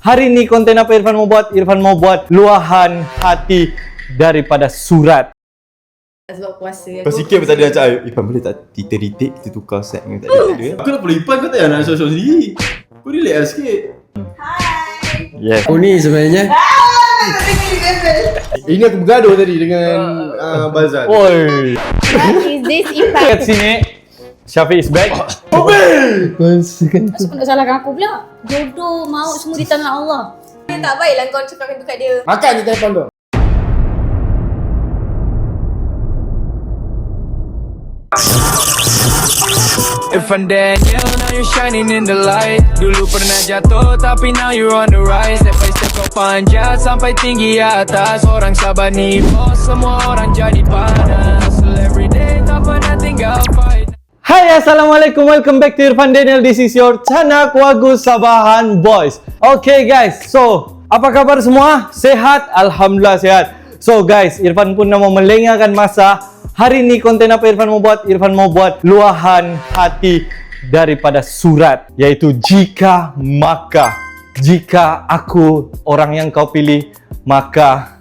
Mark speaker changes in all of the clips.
Speaker 1: Hari ni konten apa Irfan mau buat? Irfan mau buat luahan hati daripada surat.
Speaker 2: Sebab puasa
Speaker 3: Lepas sikit tadi nak cakap, Irfan boleh tak titik-titik kita tukar set dengan tak ada. Aku nak perlu Irfan kau tak payah nak show-show sendiri. Kau relax lah sikit.
Speaker 1: Yes.
Speaker 4: Oh ni sebenarnya ini aku bergaduh tadi dengan Bazan.
Speaker 1: Oi.
Speaker 2: What is this Irfan?
Speaker 1: Kat sini Syafiq is back.
Speaker 2: Asal kau nak salahkan aku pula? Jodoh, maut semua di tangan Allah. Tak baiklah kau cakapkan tu kat dia.
Speaker 4: Makan je telefon tu.
Speaker 5: Irfan Daniel, now you're shining in the light. Dulu pernah jatuh tapi now you're on the rise. Step by step kau panjat sampai tinggi atas. Orang sabar ni bos, semua orang jadi panas. So every day tak pernah tinggal fight.
Speaker 1: Hai, Assalamualaikum. Welcome back to Irfan Daniel. This is your Canak Wagu Sabahan Boys. Okay guys, so apa kabar semua? Sehat? Alhamdulillah sehat. So guys, Irfan pun nak mau melengahkan masa. Hari ni konten apa Irfan mau buat? Irfan mau buat luahan hati daripada surat, iaitu jika maka. Jika aku orang yang kau pilih, maka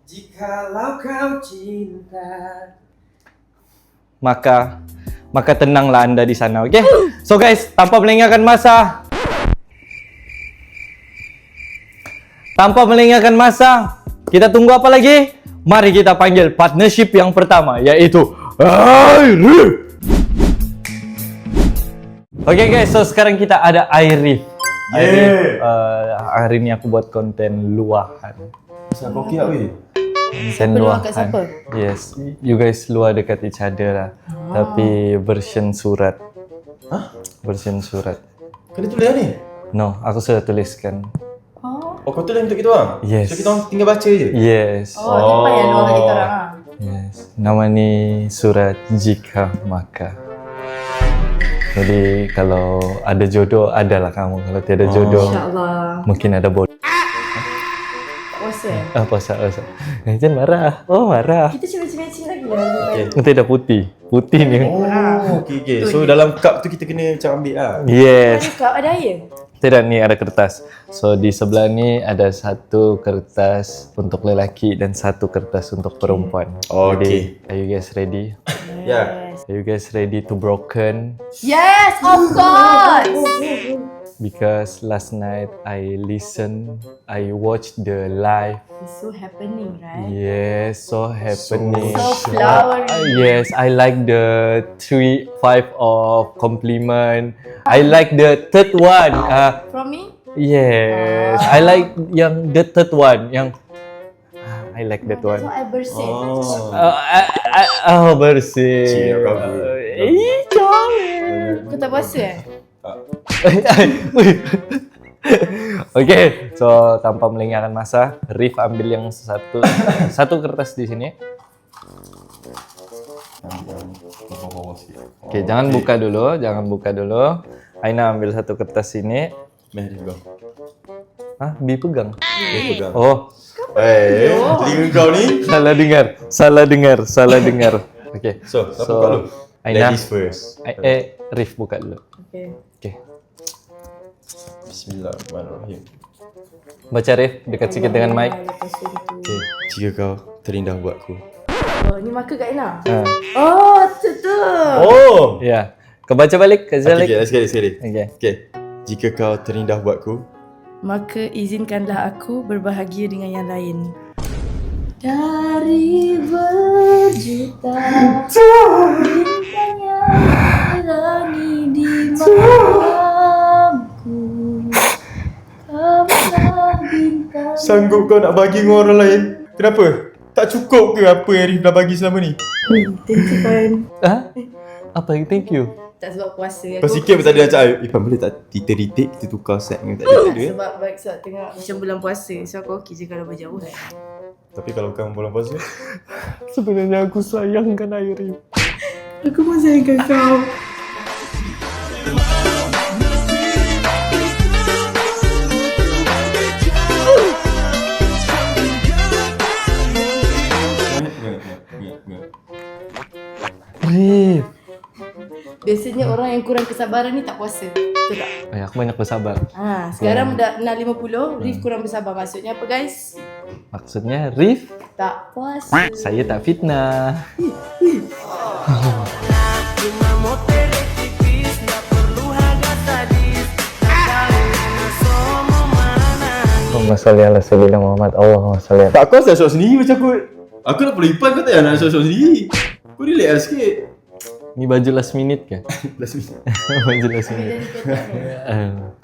Speaker 4: Jikalau kau cinta,
Speaker 1: maka tenanglah anda di sana, okay? So guys, tanpa melengahkan masa, kita tunggu apa lagi? Mari kita panggil partnership yang pertama, iaitu Airif. Okay guys, so sekarang kita ada Airif. Airif, hari ni aku buat konten luahan.
Speaker 3: Kenapa kau okey tak weh?
Speaker 1: Konten
Speaker 2: luah kat siapa?
Speaker 1: Yes, you guys luar dekat each other lah. Tapi version surat.
Speaker 3: Hah?
Speaker 1: Version surat.
Speaker 3: Kena tulis ni?
Speaker 1: No, aku sudah tuliskan.
Speaker 3: Oh kau tulis untuk kita orang?
Speaker 1: Yes.
Speaker 3: So kita orang tinggal baca je?
Speaker 1: Yes.
Speaker 2: Oh, dia payah luar kat kita orang lah.
Speaker 1: Yes. Nama ni surat jika maka. Jadi kalau ada jodoh, adalah kamu. Kalau tiada jodoh,
Speaker 2: InsyaAllah.
Speaker 1: mungkin ada bodoh.
Speaker 2: Puasa
Speaker 1: Puasa. Jangan marah. Oh, marah.
Speaker 2: kita cina-cina lagi lah.
Speaker 3: Okay.
Speaker 1: Nanti ada putih. Putih ni.
Speaker 3: Oh, okay. So dalam cup tu kita kena macam ambil lah.
Speaker 1: Yes.
Speaker 2: Kau ada air?
Speaker 1: Tidak, ni ada kertas. So di sebelah ni ada satu kertas untuk lelaki dan satu kertas untuk perempuan.
Speaker 3: Okay.
Speaker 1: Jadi, are you guys ready?
Speaker 3: Ya.
Speaker 1: Are you guys ready to broken?
Speaker 2: Yes, of course.
Speaker 1: Because last night I watched the live.
Speaker 2: It's so happening, right?
Speaker 1: Yes, so happening.
Speaker 2: So flowery.
Speaker 1: Yes, I like the 3-5 of compliment. I like the third one.
Speaker 2: From me?
Speaker 1: Yes, I like yang the third one. I like that
Speaker 2: That's
Speaker 1: one.
Speaker 2: what I bersih.
Speaker 1: Bersih.
Speaker 3: Cik, apa?
Speaker 1: Comel.
Speaker 2: Kau tak puasa
Speaker 1: Okay, so tanpa melengahkan masa, Rif ambil yang satu kertas di sini. Okay, jangan buka dulu. Aina ambil satu kertas sini.
Speaker 3: Mari bang.
Speaker 1: Hah, Bi pegang.
Speaker 3: Dia pegang.
Speaker 1: Oh,
Speaker 3: Telinga kau ni.
Speaker 1: salah dengar. Okay,
Speaker 3: So, siapa buka dulu?
Speaker 1: Aina.
Speaker 3: Ladies first.
Speaker 1: Rif buka dulu.
Speaker 2: Okay.
Speaker 1: Okay,
Speaker 3: Bismillahirrahmanirrahim.
Speaker 1: baca Rif, dekat sikit dengan mic.
Speaker 3: Okay. Jika kau terindah buatku.
Speaker 2: Oh, ni marker Kak Ina.
Speaker 1: Ah.
Speaker 2: Oh, tu.
Speaker 3: Oh.
Speaker 1: Ya, kau baca balik,
Speaker 3: Okay, sekali.
Speaker 1: Okay.
Speaker 3: Okay. Jika kau terindah buatku,
Speaker 2: Maka izinkanlah aku berbahagia dengan yang lain. Dari berjuta bintang yang menerangi di malamku, kamulah bintang.
Speaker 3: sanggup kau nak bagi dengan orang lain? Kenapa? Tak cukup ke apa yang Arif dah bagi selama ni?
Speaker 2: Thank you, Pan.
Speaker 1: Ah? Apa yang thank you?
Speaker 2: Tak sebab puasa
Speaker 3: Lepas sikit tadi nak cakap, Irfan boleh tak titik-titik kita tukar set dengan tak ada.
Speaker 2: sebab tengah macam bulan puasa. So aku okey je kalau berjauh kan.
Speaker 3: Tapi kalau kamu bulan puasa,
Speaker 1: Sebenarnya aku sayangkan Airif.
Speaker 2: Aku pun sayangkan kau.
Speaker 1: Rif.
Speaker 2: Biasanya
Speaker 6: Biasanya orang yang kurang kesabaran ni tak puasa. Betul tak?
Speaker 1: Aku banyak bersabar.
Speaker 6: Sekarang dah 6.50, Rif kurang bersabar. Maksudnya apa guys?
Speaker 1: Maksudnya, Rif,
Speaker 6: Tak puasa.
Speaker 1: saya tak fitnah. Allahumma salli ala sayyidina Muhammad. Allahumma salli ala.
Speaker 3: Tak, kau asal shot sendiri macam aku. Aku nak pelipan kau tak payah nak shot sendiri. Kau relax lah sikit.
Speaker 1: Ni baju last minute ke?
Speaker 3: Last minute.
Speaker 1: Baju last minute.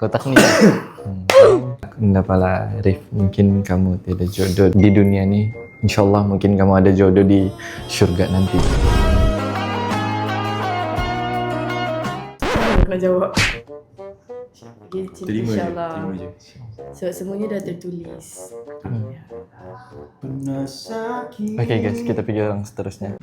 Speaker 1: Kotak ni. Enggak pala, Rif. Mungkin kamu tiada jodoh di dunia ni. InsyaAllah mungkin kamu ada jodoh di syurga nanti.
Speaker 6: Kau jawab. Okay,
Speaker 3: Terima je.
Speaker 6: InsyaAllah.
Speaker 3: Terima je.
Speaker 6: Sebab semuanya dah tertulis.
Speaker 3: Pernah sakit.
Speaker 1: Okay guys, kita pergi orang seterusnya.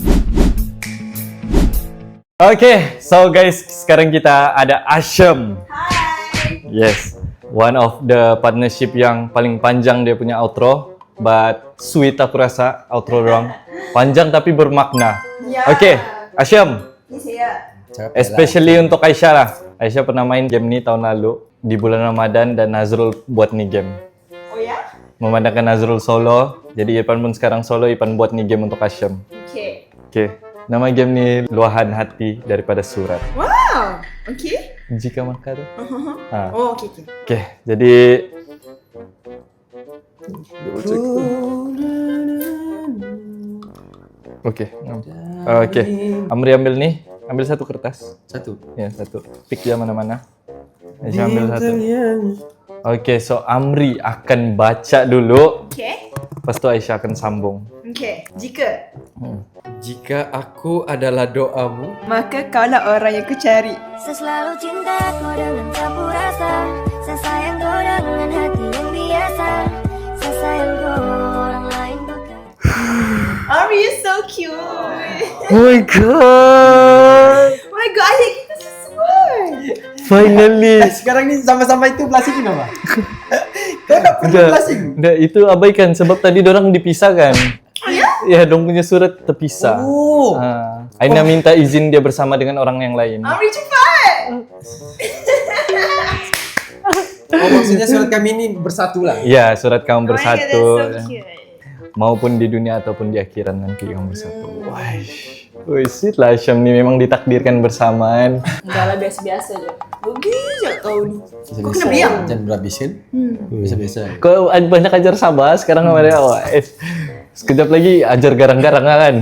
Speaker 1: Okay, so guys, sekarang kita ada Asham.
Speaker 2: Hai.
Speaker 1: Yes, one of the partnership yang paling panjang dia punya outro, but sweet aku rasa outro dorang. Panjang tapi bermakna.
Speaker 2: Ya.
Speaker 1: Okay, Asham,
Speaker 2: Ni saya.
Speaker 1: especially untuk Aisyah lah. Aisyah pernah main game ni tahun lalu di bulan Ramadan dan Nazrul buat ni game.
Speaker 2: Oh ya?
Speaker 1: Memandangkan Nazrul solo, jadi Irfan pun sekarang solo, Irfan buat ni game untuk Asham.
Speaker 2: Okay.
Speaker 1: Okay, nama game ni Luahan Hati daripada Surat.
Speaker 2: Wow. Okay.
Speaker 1: Jika maka tu.
Speaker 2: Oh, okay, okay.
Speaker 1: Okay, jadi Okay. Okay. Amri ambil ni. Ambil satu kertas.
Speaker 4: Satu.
Speaker 1: Ya, satu. Pick dia mana-mana. Aisyah ambil satu. Okay, so Amri akan baca dulu.
Speaker 2: Okay.
Speaker 1: Lepas tu Aisyah akan sambung.
Speaker 2: Okay. Jika
Speaker 4: Jika aku adalah doamu,
Speaker 2: maka kaulah orang yang ku cari.
Speaker 7: Saya selalu cinta kau dengan sapu rasa. Saya sayang kau dengan hati yang biasa. Saya sayang kau orang lain bukan.
Speaker 2: Ari, you so cute.
Speaker 1: Oh my god!
Speaker 2: Oh my god, ayah kita sesuai.
Speaker 1: Finally!
Speaker 4: sekarang ni sampai-sampai itu plastik kenapa? Kau tak perlu plastik.
Speaker 1: Dah, itu abaikan sebab tadi dorang dipisahkan.
Speaker 2: Oh ya?
Speaker 1: Ya, dong punya surat terpisah.
Speaker 4: Oh.
Speaker 1: Aina minta izin dia bersama dengan orang yang lain.
Speaker 2: Ari, cepat.
Speaker 4: Oh, maksudnya surat kami ini bersatu lah.
Speaker 1: Ya, surat kamu
Speaker 2: Oh my god,
Speaker 1: bersatu.
Speaker 2: that's so cute.
Speaker 1: Maupun di dunia ataupun di akhirat nanti kamu bersatu. Wih, sweet lah Syam ni memang ditakdirkan bersamaan.
Speaker 2: Enggak lah, biasa-biasa je. Rugi je kau ni.
Speaker 4: Kau
Speaker 2: kena biang.
Speaker 4: Jangan berhabis kan? Biasa-biasa.
Speaker 1: Kau banyak ajar sabar sekarang sama dia. Sekejap lagi ajar garang-garang kan.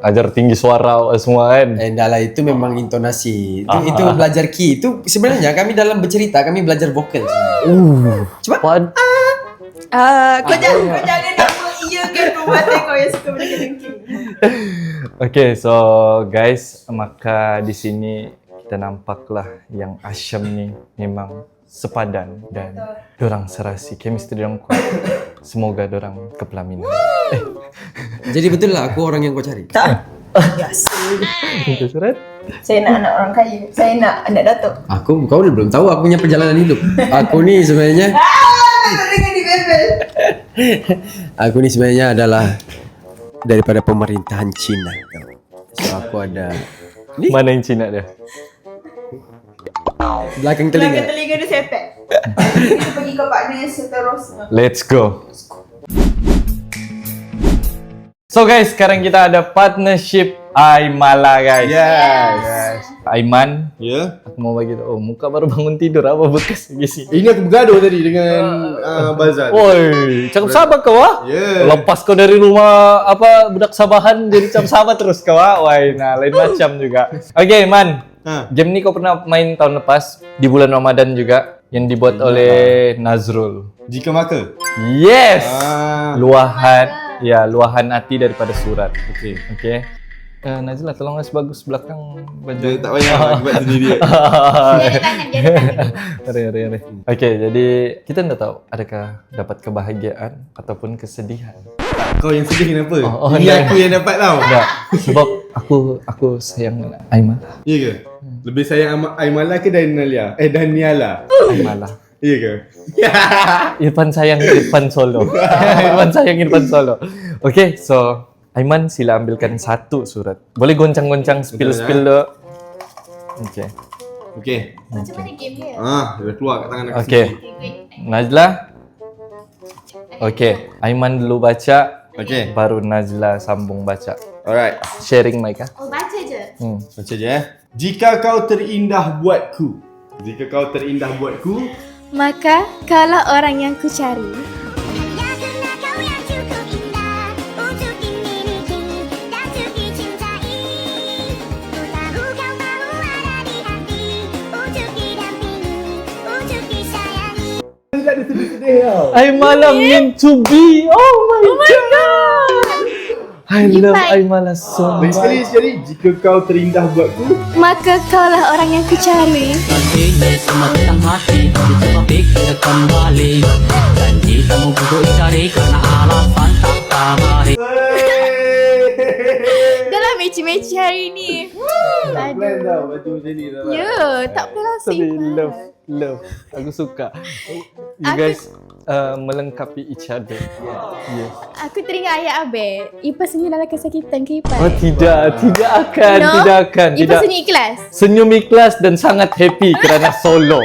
Speaker 1: Ajar tinggi suara semua kan.
Speaker 4: Dah lah, itu memang intonasi. Itu belajar key. Itu sebenarnya kami dalam bercerita, kami belajar vokal.
Speaker 1: Cepat.
Speaker 2: Kau jangan nak mengiyakan perbuatan kau yang suka benda dengking.
Speaker 1: Okay, so guys, maka di sini kita nampaklah yang Asham ni memang sepadan dan dorang serasi, chemistry dorang kuat. Semoga dorang kepelaminan.
Speaker 4: Jadi betul lah aku orang yang kau cari.
Speaker 2: Yes.
Speaker 1: Itu surat.
Speaker 2: Saya nak anak orang kaya. Saya nak anak datuk.
Speaker 4: Kau belum tahu aku punya perjalanan hidup. Aku ni sebenarnya
Speaker 2: Dengan di bebel.
Speaker 4: Aku ni sebenarnya adalah daripada pemerintahan Cina. So aku ada
Speaker 1: Mana yang Cina dia?
Speaker 4: belakang
Speaker 2: Belakang
Speaker 4: telinga.
Speaker 2: telinga dia sepet. Kita pergi ke partner seterusnya.
Speaker 1: Let's go. So guys, sekarang kita ada partnership Aimala guys.
Speaker 3: Yes.
Speaker 1: Aiman,
Speaker 3: Ya.
Speaker 1: aku mau bagi tahu. Muka baru bangun tidur apa bekas di sini?
Speaker 3: Ini aku bergaduh tadi dengan Bazan.
Speaker 1: Oi, cakap sabar kau ah.
Speaker 3: Ya.
Speaker 1: Lepas kau dari rumah apa budak Sabahan jadi cakap sabar terus kau ah. Wah, nah lain macam juga. Okay, Man. Game ni kau pernah main tahun lepas di bulan Ramadan juga yang dibuat oleh Nazrul.
Speaker 3: Jika maka.
Speaker 1: Yes. Luahan hati daripada Surat.
Speaker 3: Okey.
Speaker 1: Okay. Najla, tolong kasih bagus belakang baju.
Speaker 3: Dia tak payah aku buat sendiri.
Speaker 2: Jadi tangan.
Speaker 1: Hari. Okay, jadi kita tidak tahu adakah dapat kebahagiaan ataupun kesedihan.
Speaker 3: Kau yang sedih kenapa?
Speaker 1: Oh,
Speaker 3: Ini
Speaker 1: dah.
Speaker 3: aku yang dapat tau.
Speaker 1: Tidak, sebab aku sayang Aiman.
Speaker 3: Ya ke? Lebih sayang Aimala ke Daniela? Daniela.
Speaker 1: Aiman.
Speaker 3: Ya ke?
Speaker 1: Irfan sayang Irfan Solo. Irfan sayang Irfan Solo. Okay, so Aiman sila ambilkan satu surat. Boleh goncang-goncang spill-spill dulu. Okay.
Speaker 3: Okay.
Speaker 2: Macam mana game dia?
Speaker 3: Dia keluar kat tangan aku.
Speaker 1: Okay. Najla. Okay. Aiman dulu baca.
Speaker 3: Okay.
Speaker 1: Baru Najla sambung baca.
Speaker 3: Alright.
Speaker 1: Sharing mic
Speaker 2: Oh, baca je.
Speaker 3: Baca je Jika kau terindah buatku. Jika kau terindah buatku.
Speaker 7: Maka kalau orang yang ku cari
Speaker 1: Aimala meant to be. Oh my god. I love Aimala so much.
Speaker 3: Sekali. Jika kau terindah buatku.
Speaker 7: maka kaulah orang yang ku cari.
Speaker 8: Hatinya semata mati Dicoba pikir kembali Janji kamu duduk cari Karena alasan tak tabari
Speaker 7: Dalam meci-meci hari ni.
Speaker 3: Plan tau baju macam ni tau.
Speaker 7: Ya, tak apa lah
Speaker 1: Tapi
Speaker 7: simple.
Speaker 1: love. Aku suka. You guys melengkapi each other. Yes.
Speaker 7: Aku teringat ayat Abel. Ipa senyum dalam kesakitan ke Ipa?
Speaker 1: Oh tidak akan,
Speaker 7: No?
Speaker 1: tidak akan.
Speaker 7: Ipa
Speaker 1: Tidak.
Speaker 7: senyum ikhlas.
Speaker 1: Senyum ikhlas dan sangat happy kerana solo.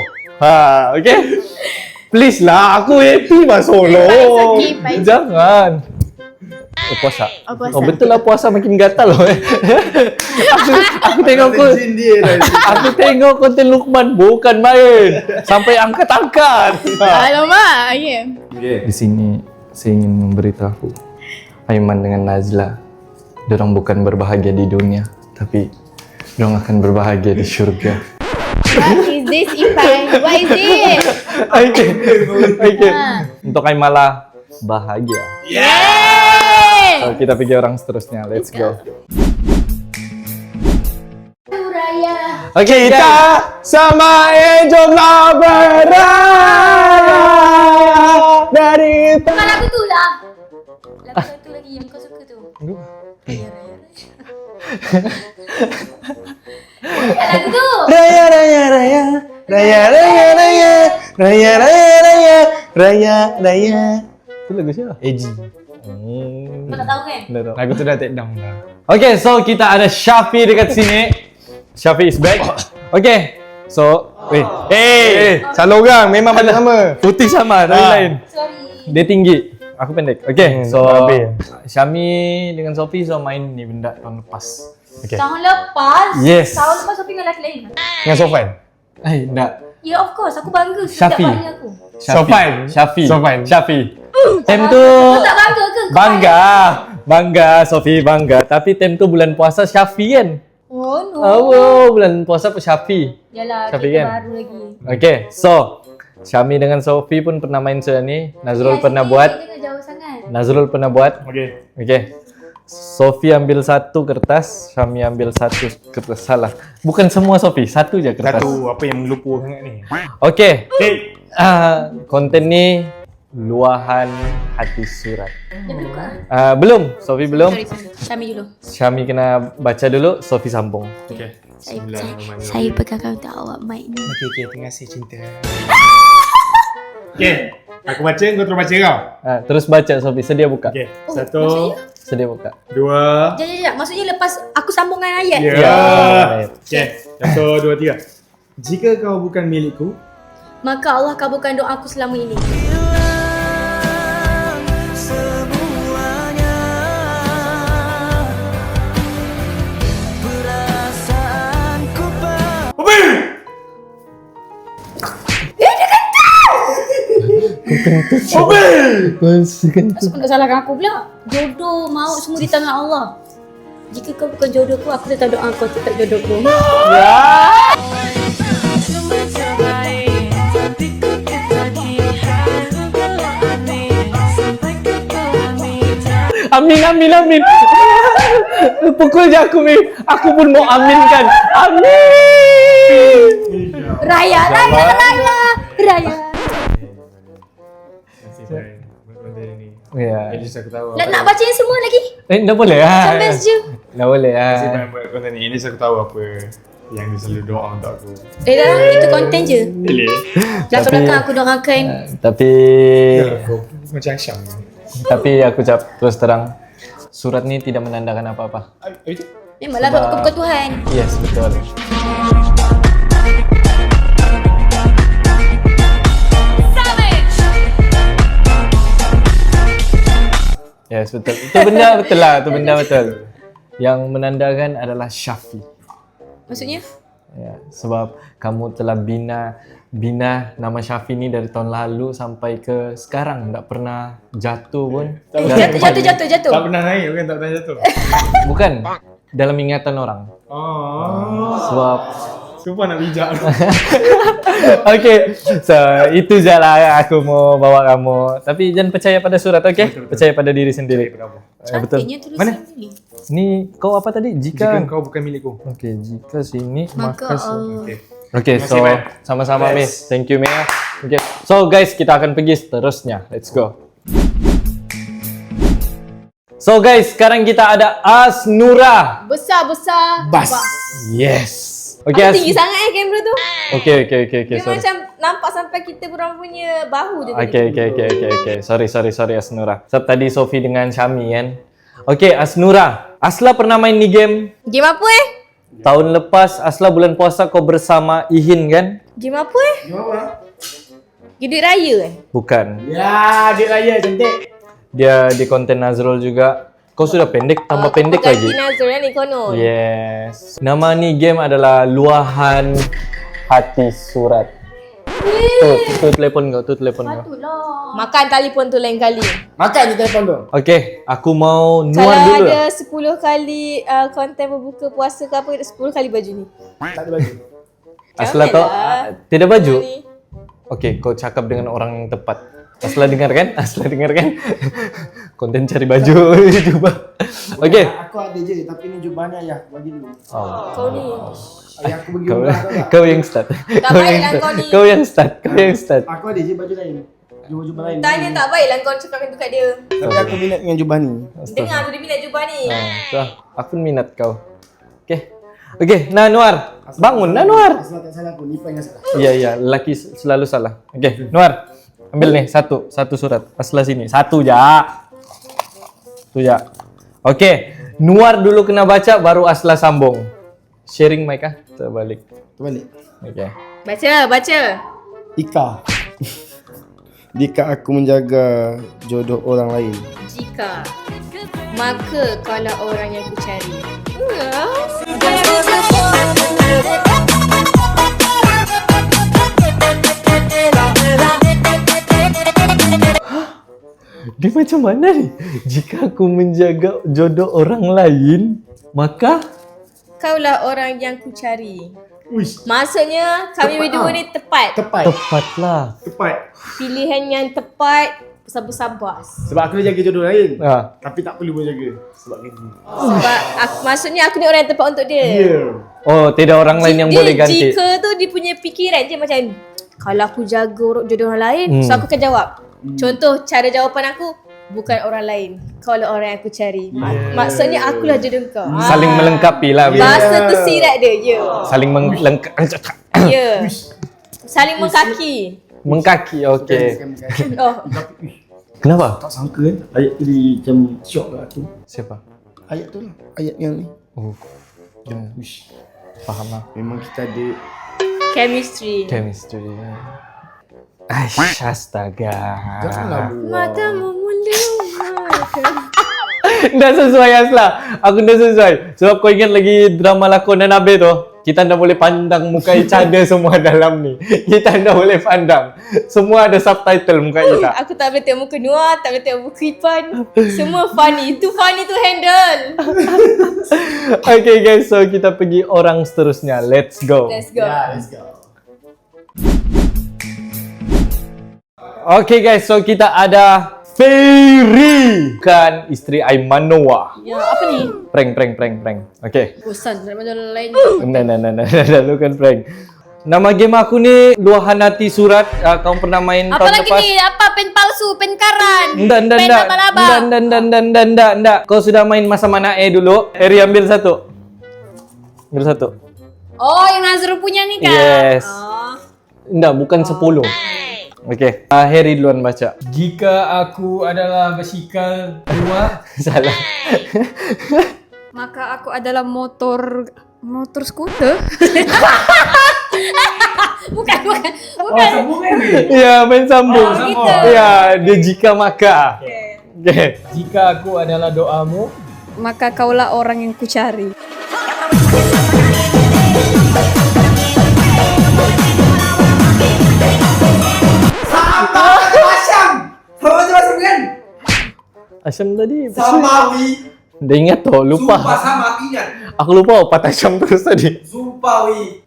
Speaker 1: Okay? Please lah, aku happy mah solo.
Speaker 7: It's okay, it's okay.
Speaker 1: Jangan. Puasa.
Speaker 7: Oh, puasa.
Speaker 1: Oh betul lah puasa makin gatal loh. aku tengok
Speaker 3: Jin dia dah.
Speaker 1: aku tengok konten Lukman bukan main. Sampai angkat-angkat.
Speaker 7: Alamak, ya.
Speaker 3: Okay.
Speaker 1: Di sini saya ingin memberitahu Aiman dengan Najla, dorang bukan berbahagia di dunia, tapi dorang akan berbahagia di syurga.
Speaker 7: What is this, Ipa? What is it?
Speaker 1: Okay. Untuk Aimala bahagia.
Speaker 7: Yay!
Speaker 1: So, kita pergi orang seterusnya. Let's go.
Speaker 2: Raya.
Speaker 1: Okay, kita sama jomlah beraya dari
Speaker 2: Bukan lagu tu lah. Lagu satu lagi yang kau suka tu. Raya. Bukan lagu tu.
Speaker 1: Raya raya raya raya raya raya raya raya raya raya raya. Itu lagu siapa? Eji.
Speaker 2: Kau tak tahu kan?
Speaker 1: Lagu tu dah take down dah. Okay, so kita ada Syafi dekat sini. Syafi is back. Okay, so
Speaker 3: Salah orang memang pada sama.
Speaker 1: putih sama, tapi lain.
Speaker 2: Sorry.
Speaker 1: Dia tinggi, aku pendek. Okay, so Syami dengan Sofi so main ni benda tahun lepas. Okay.
Speaker 2: Tahun lepas?
Speaker 1: Yes.
Speaker 2: Tahun lepas Sophie dengan lelaki lain?
Speaker 3: Dengan Sofan.
Speaker 1: Tak.
Speaker 2: Ya, of course. Aku bangga
Speaker 1: Syafi.
Speaker 2: setiap partner aku.
Speaker 1: Syafi. Time tu
Speaker 2: Kau tak bangga ke? Kau
Speaker 1: bangga, Sofi bangga. Tapi time tu bulan puasa Syafi kan?
Speaker 2: Oh no.
Speaker 1: Oh, bulan puasa pun Syafi.
Speaker 2: Yalah,
Speaker 1: Syafi
Speaker 2: kita
Speaker 1: kan?
Speaker 2: baru lagi.
Speaker 1: Okay, so Syami dengan Sofi pun pernah main macam ni. Nazrul pernah buat.
Speaker 2: Jangan jauh sangat.
Speaker 1: Nazrul pernah buat. Okay. Sofi ambil satu kertas, Syami ambil satu kertas. Salah. Bukan semua Sofi, satu je kertas.
Speaker 3: Apa yang melupa sangat ni?
Speaker 1: Okay. Konten ni luahan hati surat.
Speaker 2: Dia belum buka.
Speaker 1: Belum, Sofi belum.
Speaker 2: Sorry. Syami dulu.
Speaker 1: Syami kena baca dulu, Sofi sambung.
Speaker 7: Saya pegangkan untuk awak mic ni.
Speaker 3: Okay, terima kasih cinta. Okay, aku baca, kau terus baca kau.
Speaker 1: Terus baca Sofi, sedia buka.
Speaker 3: Okay,
Speaker 2: Oh,
Speaker 3: satu,
Speaker 2: maksudnya?
Speaker 1: Sedia buka.
Speaker 3: dua,
Speaker 2: Sekejap. Maksudnya lepas aku sambungkan ayat.
Speaker 3: ya. Okay, satu, dua, tiga. Jika kau bukan milikku,
Speaker 2: Maka Allah kabulkan doaku selama ini. Masuk nak salahkan aku pula. Jodoh, maut semua di tangan Allah. Jika kau bukan jodohku, aku tetap doa kau tetap jodohku.
Speaker 1: Amin. Pukul je aku, Mi. Aku pun mau aminkan. Amin.
Speaker 2: Raya.
Speaker 1: Ya.
Speaker 3: aku tahu.
Speaker 2: Nak baca yang semua lagi?
Speaker 1: Dah boleh
Speaker 2: Macam best je.
Speaker 1: Dah boleh
Speaker 3: Terima kasih buat konten ni. Ini aku tahu apa yang dia selalu doa untuk aku.
Speaker 2: Dah, itu konten je.
Speaker 3: Boleh.
Speaker 2: Belakang aku doakan.
Speaker 1: Tapi
Speaker 3: Aku macam Syam.
Speaker 1: aku ucap terus terang, surat ni tidak menandakan apa-apa.
Speaker 2: Memanglah kau bukan Tuhan.
Speaker 1: Yes, betul. Yes, betul. Itu benda betul lah, itu benda betul. Yang menandakan adalah Syafi.
Speaker 2: Maksudnya?
Speaker 1: Ya, sebab kamu telah bina nama Syafi ni dari tahun lalu sampai ke sekarang, tak pernah jatuh pun.
Speaker 2: Jatuh.
Speaker 3: Tak pernah naik, bukan tak pernah jatuh.
Speaker 1: Bukan dalam ingatan orang. Sebab
Speaker 3: Sumpah nak bijak.
Speaker 1: okay, so itu je lah aku mau bawa kamu. Tapi jangan percaya pada surat, okay? Percaya pada diri sendiri. Betul.
Speaker 2: Cantiknya tulisan
Speaker 1: Mana?
Speaker 2: ni.
Speaker 1: Ni kau apa tadi?
Speaker 3: Jika
Speaker 1: Jika
Speaker 3: kau bukan milikku.
Speaker 1: okay, jika sini
Speaker 2: Maka
Speaker 1: maka
Speaker 2: Allah.
Speaker 1: okay, so sama-sama Miss. Thank you Mia. Okay. So guys, kita akan pergi seterusnya. Let's go. So guys, sekarang kita ada Asnura.
Speaker 6: Besar-besar.
Speaker 3: Bas.
Speaker 1: Yes.
Speaker 6: Okay,
Speaker 1: Okay,
Speaker 6: tinggi sangat kamera tu.
Speaker 1: Okay,
Speaker 6: Dia
Speaker 1: sorry.
Speaker 6: macam nampak sampai kita orang punya bahu je.
Speaker 1: Okay. Sorry Asnura. Sebab tadi Sofi dengan Syami kan. Okay, Asnura. Asla pernah main ni game?
Speaker 6: Game apa
Speaker 1: Tahun lepas Asla bulan puasa kau bersama Ihin kan?
Speaker 6: Game apa Duit raya
Speaker 1: Bukan.
Speaker 3: Ya, adik raya cantik.
Speaker 1: Dia di konten Nazrul juga. Kau sudah pendek, tambah pendek lagi.
Speaker 6: Nazrul ni konon.
Speaker 1: Yes. Nama ni game adalah Luahan Hati Surat. Tu telefon kau.
Speaker 6: Makan telefon tu lain kali.
Speaker 3: Makan je telefon tu.
Speaker 1: Okay, aku mau nuan
Speaker 6: Kalau
Speaker 1: dulu.
Speaker 6: ada 10 kali konten berbuka puasa ke apa, 10 kali baju ni.
Speaker 3: Tak ada baju.
Speaker 1: Asla
Speaker 6: Jangan
Speaker 1: kau
Speaker 6: lah.
Speaker 1: tidak baju.
Speaker 6: Ni.
Speaker 1: Okay, kau cakap dengan orang yang tepat. Asla dengar kan? Konten cari baju cuba. Okay.
Speaker 3: Aku ada je, tapi ni jubah ni ayah bagi dulu.
Speaker 6: Kau ni.
Speaker 3: Ayah aku pergi
Speaker 1: Kau,
Speaker 3: umrah tau tak?
Speaker 1: kau yang start.
Speaker 6: baiklah kau ni.
Speaker 1: Kau yang start.
Speaker 3: Aku ada je baju lain. Jubah-jubah lain.
Speaker 6: Tanya tak baiklah kau cakap itu kat dia.
Speaker 3: Tapi aku minat dengan jubah ni.
Speaker 6: Dengar tu dia minat jubah ni.
Speaker 1: Aku minat kau. Okay, Nanuar. Bangun Nanuar.
Speaker 3: Asal tak salah aku, Nipa yang salah.
Speaker 1: Iya, lelaki selalu salah. Okay, Nuar. Ambil nih satu surat. Asla sini. Satu ja. Okay, Nuar dulu kena baca baru Asla sambung. Sharing mic kah? Terbalik.
Speaker 3: Terbalik.
Speaker 1: Okay.
Speaker 6: Baca.
Speaker 3: Ika. Jika aku menjaga jodoh orang lain.
Speaker 6: Jika maka kalau orang yang ku cari.
Speaker 1: Dia macam mana ni? Jika aku menjaga jodoh orang lain, maka
Speaker 6: Kaulah orang yang ku cari.
Speaker 3: Uish.
Speaker 6: Maksudnya kami berdua ni tepat.
Speaker 1: tepatlah.
Speaker 3: Tepat.
Speaker 6: Pilihan yang tepat. Bersabar-sabar.
Speaker 3: Sebab aku dah jaga jodoh lain.
Speaker 1: Ha.
Speaker 3: Tapi tak perlu pun jaga. Sebab ni.
Speaker 6: Sebab maksudnya aku ni orang yang tepat untuk dia.
Speaker 1: Oh, tidak orang lain yang boleh ganti.
Speaker 6: Jika tu dia punya fikiran je macam, kalau aku jaga jodoh orang lain, so aku akan jawab. Contoh cara jawapan aku, bukan orang lain, kaulah orang yang aku cari. Maksudnya akulah jodoh kau.
Speaker 1: Saling melengkapi lah.
Speaker 6: Bahasa tersirat dia, ya.
Speaker 1: Saling melengkapi.
Speaker 6: Ya. Saling mengkaki.
Speaker 1: Mengkaki, okey.
Speaker 6: Oh,
Speaker 1: Kenapa?
Speaker 3: Tak sangka kan. Ayat tu dia macam syok kat aku.
Speaker 1: Siapa?
Speaker 3: Ayat tu lah. Ayat yang ni.
Speaker 1: Oh,
Speaker 3: Uish.
Speaker 1: faham lah.
Speaker 3: Memang kita ada
Speaker 6: chemistry.
Speaker 1: Chemistry. Aish, astaga.
Speaker 3: Janganlah buat.
Speaker 6: Matamu mulia.
Speaker 1: Dah sesuai Asla. Aku dah sesuai. Sebab kau ingat lagi drama lakon dan Nabe tu. Kita dah boleh pandang muka Icada semua dalam ni. Kita dah boleh pandang. Semua ada subtitle muka kita.
Speaker 6: Aku tak boleh tengok muka Noah, tak boleh tengok muka Ipan. Semua funny. Itu funny tu handle.
Speaker 1: Okay guys, so kita pergi orang seterusnya. Let's go.
Speaker 6: Let's go.
Speaker 3: Let's go.
Speaker 1: Okay guys, so kita ada Ferry. Bukan isteri Aiman Noah.
Speaker 6: Ya, apa ni?
Speaker 1: Prank. Okay.
Speaker 6: Bosan nak macam lain.
Speaker 1: Nah, lu kan prank. Nama game aku ni Luahan Hati Surat. Kau pernah main
Speaker 6: Apa
Speaker 1: tahun
Speaker 6: lagi
Speaker 1: lepas?
Speaker 6: ni? Apa pen palsu, pen karan? Pen
Speaker 1: Enggak.
Speaker 6: laba-laba.
Speaker 1: Enggak. Kau sudah main masa mana dulu? Eri ambil satu.
Speaker 6: Oh, yang Nazrul punya ni kan?
Speaker 1: Yes.
Speaker 6: Oh.
Speaker 1: Enggak, bukan 10. Okay. Harry duluan baca.
Speaker 4: Jika aku adalah basikal tua,
Speaker 1: Salah.
Speaker 2: Maka aku adalah motor skuter.
Speaker 6: Bukan.
Speaker 4: sambungan ni.
Speaker 1: Ya, main sambung.
Speaker 6: Oh, gitu.
Speaker 1: Ya, dia jika maka. Okay.
Speaker 9: Jika aku adalah doamu,
Speaker 6: Maka kaulah orang yang kucari.
Speaker 1: Asyam tadi.
Speaker 4: Samawi.
Speaker 1: Dah ingat toh, lupa.
Speaker 4: Sumpah sama, aku ingat.
Speaker 1: Aku lupa opat asyam terus tadi.
Speaker 4: Sumpah wi.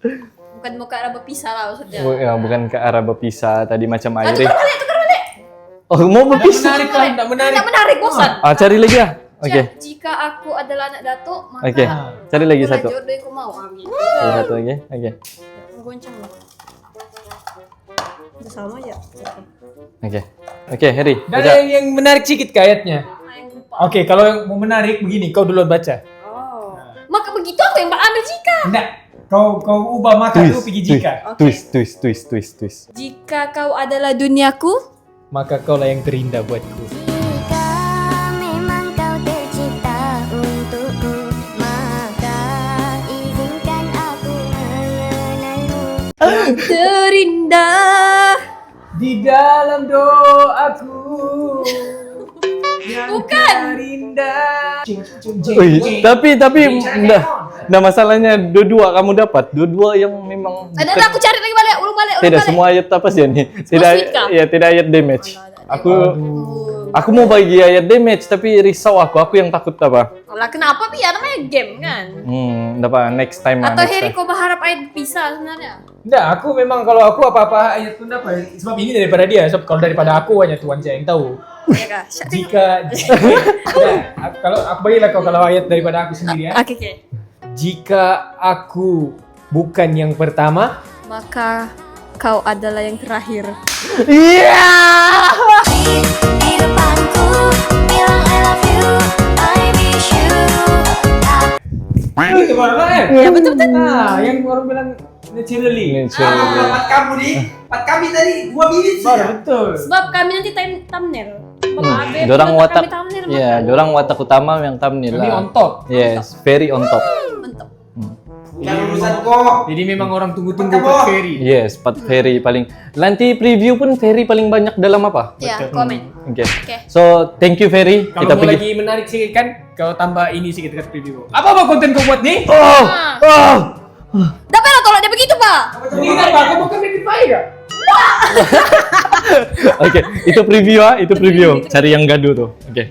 Speaker 6: Bukan mau ke arah berpisah lah maksudnya.
Speaker 1: Bukan ke arah berpisah tadi macam air.
Speaker 6: Tukar balik.
Speaker 1: Oh, mau berpisah.
Speaker 9: menarik kan? Tak menarik.
Speaker 6: Tak menarik, bosan.
Speaker 1: Cari lagi lah. Okey.
Speaker 6: Jika aku adalah anak datuk, maka
Speaker 1: Okey. Cari lagi
Speaker 6: akulah
Speaker 1: satu.
Speaker 6: jodoh yang kau mau. Amin.
Speaker 1: Cari satu lagi. Okey.
Speaker 6: Goncang lah. Dah sama aja.
Speaker 1: Okey. Okey, Harry.
Speaker 9: Dan
Speaker 1: Baca.
Speaker 9: yang menarik sikit ke ayatnya. Okey, kalau yang mau menarik begini, kau duluan baca.
Speaker 6: Oh. Maka begitu aku yang ambil jika.
Speaker 9: Enggak. Kau ubah maka tu pergi jika.
Speaker 1: Twist.
Speaker 6: Jika kau adalah duniaku,
Speaker 9: Maka kau lah yang terindah buatku.
Speaker 7: Jika memang kau tercipta untukku, maka izinkan aku mengenalmu.
Speaker 6: terindah.
Speaker 9: Di dalam doaku.
Speaker 6: Bukan.
Speaker 9: Terindah.
Speaker 1: Ui, tapi dah masalahnya dua-dua kamu dapat. Dua-dua yang memang
Speaker 6: Ada aku cari lagi balik, ulung balik.
Speaker 1: tidak semua ayat apa sih ni? Tidak
Speaker 6: sweet kah?
Speaker 1: ya tidak ayat damage. Aku mau bagi ayat damage tapi risau aku yang takut apa?
Speaker 6: Lah kenapa biar namanya game kan?
Speaker 1: Dapat next time lah.
Speaker 6: Atau
Speaker 1: next
Speaker 6: Harry
Speaker 1: time.
Speaker 6: kau berharap ayat pisah sebenarnya?
Speaker 9: Enggak, aku memang kalau aku apa-apa ayat pun dapat. Sebab ini daripada dia. Sebab kalau daripada aku hanya Tuhan saja yang tahu.
Speaker 6: Ya kah?
Speaker 9: Jika kalau aku bagilah kau kalau ayat daripada aku sendiri ya.
Speaker 6: Oke.
Speaker 9: Jika aku bukan yang pertama,
Speaker 6: Maka kau adalah yang terakhir.
Speaker 1: Iya.
Speaker 7: Di depanku bilang I love you, I miss you.
Speaker 9: itu baru kan?
Speaker 6: Ya betul.
Speaker 9: Yang orang bilang naturally.
Speaker 4: Part kamu nih, part kami tadi 2 menit
Speaker 9: Baru
Speaker 4: saja.
Speaker 9: betul.
Speaker 6: Sebab kami nanti thumbnail.
Speaker 1: Dorang watak,
Speaker 6: kami thumbnail.
Speaker 1: ya, dorang watak utama yang thumbnail
Speaker 9: Ini
Speaker 1: lah.
Speaker 9: on top.
Speaker 1: Yes, very on top.
Speaker 6: Mantap.
Speaker 4: Yang urusan kok.
Speaker 9: Jadi memang orang tunggu-tunggu
Speaker 4: Mantap,
Speaker 9: Pak
Speaker 4: Boh.
Speaker 9: Ferry.
Speaker 1: Yes, part Ferry paling. Nanti preview pun Ferry paling banyak dalam apa?
Speaker 6: Ya, komen.
Speaker 1: Okay.
Speaker 6: Oke.
Speaker 1: So, thank you Ferry.
Speaker 9: Kalau
Speaker 1: Kita
Speaker 9: mau
Speaker 1: pergi.
Speaker 9: lagi menarik sedikit kan, kau tambah ini sedikit dekat preview. Apa konten kau buat nih?
Speaker 1: Oh!
Speaker 6: Dapat lah tolak dia begitu, Pak.
Speaker 9: Ini kenapa? Kau bukan make it fire?
Speaker 1: Oke, itu preview ah, itu preview. Cari yang gaduh tuh. Oke.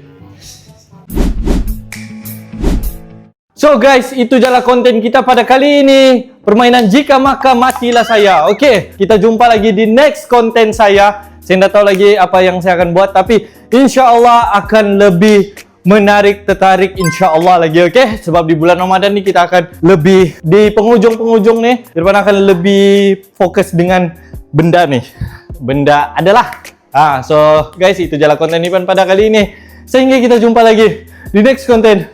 Speaker 1: So guys, itu jalan konten kita pada kali ini. Permainan Jika Maka Matilah Saya. Oke, kita jumpa lagi di next konten saya. Saya tidak tahu lagi apa yang saya akan buat, tapi insya Allah akan lebih menarik, tertarik insya Allah lagi, oke? Sebab di bulan Ramadan ni kita akan lebih di penghujung-penghujung nih, Irfan akan lebih fokus dengan benda nih. Benda adalah. So guys, itu jalan konten Irfan pada kali ini. Sehingga kita jumpa lagi di next konten.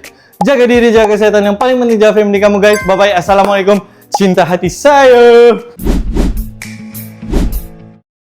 Speaker 1: Jaga diri, jaga kesehatan, yang paling penting jaga family kamu guys. Bye bye, assalamualaikum. Cinta hati saya.